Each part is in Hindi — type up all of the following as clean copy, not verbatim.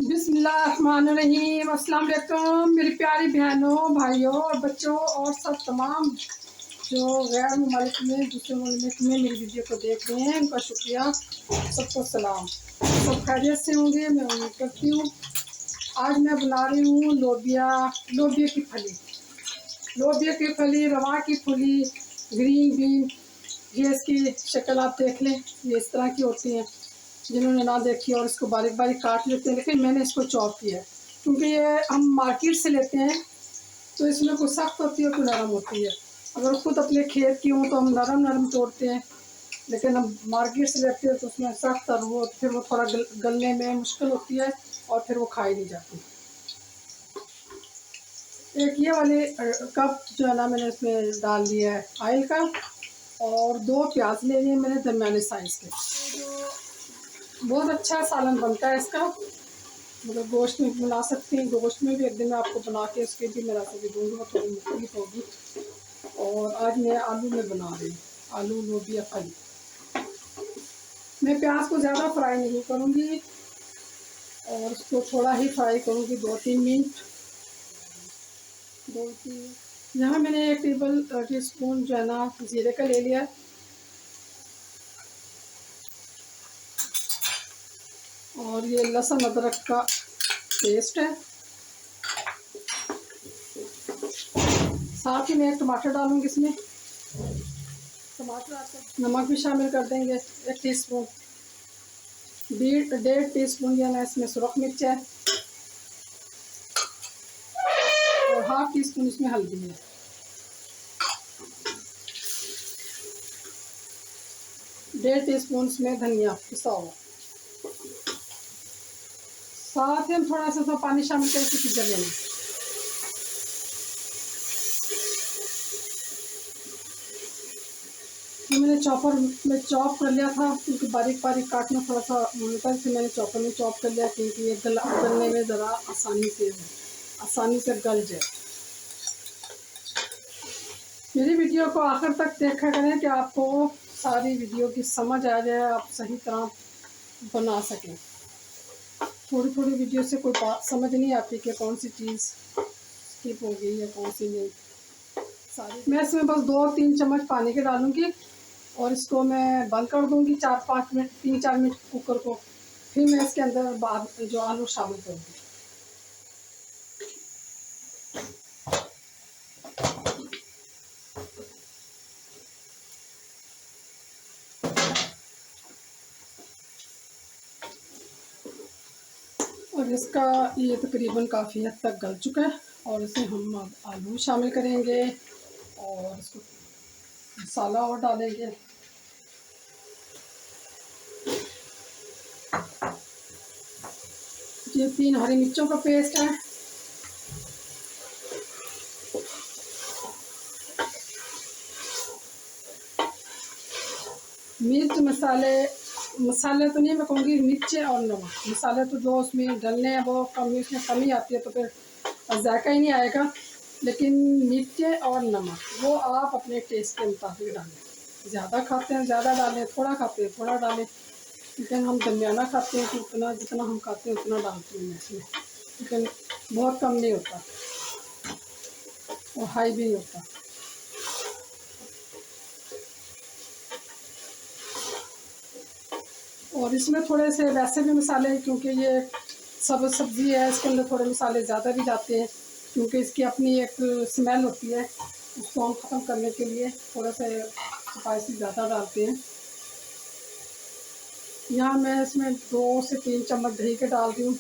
बिस्मिल्लाहिर्रहमानिर्रहीम। अस्सलाम वालेकुम मेरी प्यारी बहनों, भाइयों और बच्चों और सब तमाम जो गैर मुल्क में दूसरे मुल्क में मेरी वीडियो को देख रहे हैं, उनका शुक्रिया। सबको सलाम। सब खैरियत से होंगे, मैं उम्मीद करती हूँ। आज मैं बना रही हूँ लोबिया की फली। लोबिया की फली, रवा की फली, ग्रीन बीन। ये इसकी शक्ल आप देख लें, ये इस तरह की होती हैं। जिन्होंने ना देखी और इसको बारीक बारीक काट लेते हैं, लेकिन मैंने इसको चॉप किया है क्योंकि ये हम मार्केट से लेते हैं तो इसमें कुछ सख्त होती है, कुछ नरम होती है। अगर खुद अपने खेत की हूँ तो हम नरम नरम तोड़ते हैं, लेकिन हम मार्केट से लेते हैं तो उसमें सख्त और वो फिर वो थोड़ा गलने में मुश्किल होती है और फिर वो खाई नहीं जाती। एक ये वाले कप जो है ना, मैंने इसमें डाल दिया है ऑयल का, और 2 प्याज ले लिए मैंने दरमियाने साइज़ के। बहुत अच्छा सालन बनता है इसका, मतलब गोश्त में बना सकते हैं, गोश्त में भी एक दिन मैं आपको बना के उसके भी मेरा रेसिपी दूँगी, थोड़ी मुख्तलिफ होगी। और आज मैं आलू में बना रही हूँ, आलू लोबिया फली। मैं प्याज को ज़्यादा फ्राई नहीं करूँगी और उसको थोड़ा ही फ्राई करूँगी, 2-3 मिनट। 2-3 यहाँ मैंने 1 टी स्पून जो है ना जीरे का ले लिया, और ये लहसुन अदरक का पेस्ट है। साथ ही मैं 1 टमाटर डालूंगी इसमें। टमाटर, नमक भी शामिल कर देंगे 1 टीस्पून। 1.5 टीस्पून जो है ना इसमें सुरख मिर्च है, और 1/2 टीस्पून इसमें हल्दी है। डेढ़ टीस्पून इसमें धनिया पिसा हुआ। साथ ही हम थोड़ा सा पानी शामिल करके पिज़्ज़ा लेना। ये मैंने चॉपर में चॉप कर लिया था क्योंकि बारीक बारीक काटना थोड़ा सा होता है, इसलिए मैंने चॉपर में चॉप कर लिया क्योंकि ये गलने में ज़रा आसानी से गल जाए। मेरी वीडियो को आखिर तक देखा करें कि आपको सारी वीडियो की समझ आ जाए, आप सही तरह बना सकें। थोड़ी थोड़ी वीडियो से कोई बात समझ नहीं आती कि कौन सी चीज़ स्किप हो गई या कौन सी नहीं। सारी मैं इसमें बस 2-3 चम्मच पानी के डालूँगी और इसको मैं बंद कर दूँगी 4-5 मिनट, 3-4 मिनट कुकर को। फिर मैं इसके अंदर बाद जो आलू शामिल करूँगी। और इसका ये तकरीबन काफ़ी हद तक गल चुका है, और इसे हम अब आलू शामिल करेंगे और इसको मसाला और डालेंगे। ये 3 हरी मिर्चों का पेस्ट है, मिर्च मसाले तो नहीं मैं कहूँगी, मिर्च और नमक। मसाले तो जो उसमें डलने हैं वो कमी, उसमें कमी आती है तो फिर जायका ही नहीं आएगा, लेकिन मिर्च और नमक वो आप अपने टेस्ट के मुताबिक डालें। ज़्यादा खाते हैं ज़्यादा डालें, थोड़ा खाते हैं थोड़ा डालें, लेकिन हम दरमियाना खाते हैं तो उतना जितना हम खाते हैं उतना डालते हैं इसमें, लेकिन बहुत कम नहीं होता और हाई भी नहीं होता। और इसमें थोड़े से वैसे भी मसाले, क्योंकि ये सब्ज़ी है, इसके अंदर थोड़े मसाले ज़्यादा भी जाते हैं क्योंकि इसकी अपनी एक स्मेल होती है। उसको हम ख़त्म करने के लिए थोड़ा सा स्पाइसी ज़्यादा डालते हैं। यहाँ मैं इसमें 2 से 3 चम्मच दही के डाल रही हूँ।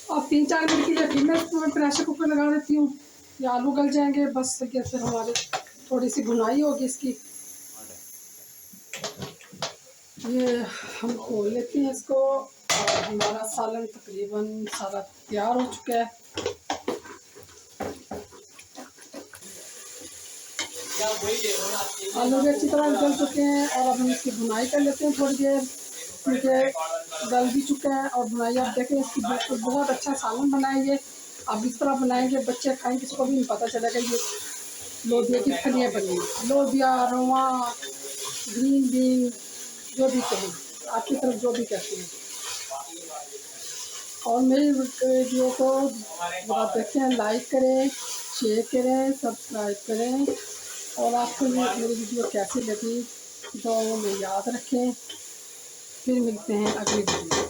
और 3-4 मिनट के लिए फिर मैं प्रेशर कुकर लगा देती हूँ। ये आलू गल जाएंगे, बस ये फिर हमारी थोड़ी सी भुनाई होगी इसकी। ये हम खोल लेते हैं इसको, और हमारा सालन तकरीबन सारा तैयार हो चुका है। आलू भी अच्छी तरह गल चुके हैं और अब हम इसकी भुनाई कर लेते हैं थोड़ी देर, क्योंकि गल भी चुका है। और भुनाई आप देखें इसकी, बिल्कुल बहुत अच्छा सालन बनाएंगे। आप इस तरह बनाएंगे बच्चे खाएंगे, किसी को भी नहीं पता चलेगा ये लोबिया की फलियाँ बनी। लोबिया, रवा, ग्रीन बीन जो भी कहें, आपकी तरफ जो भी कहते हैं। और मेरी वीडियो को आप देखते हैं, लाइक करें, शेयर करें, सब्सक्राइब करें। और आपको ये मेरी वीडियो कैसी लगी तो में याद रखें। फिर मिलते हैं अगली वीडियो।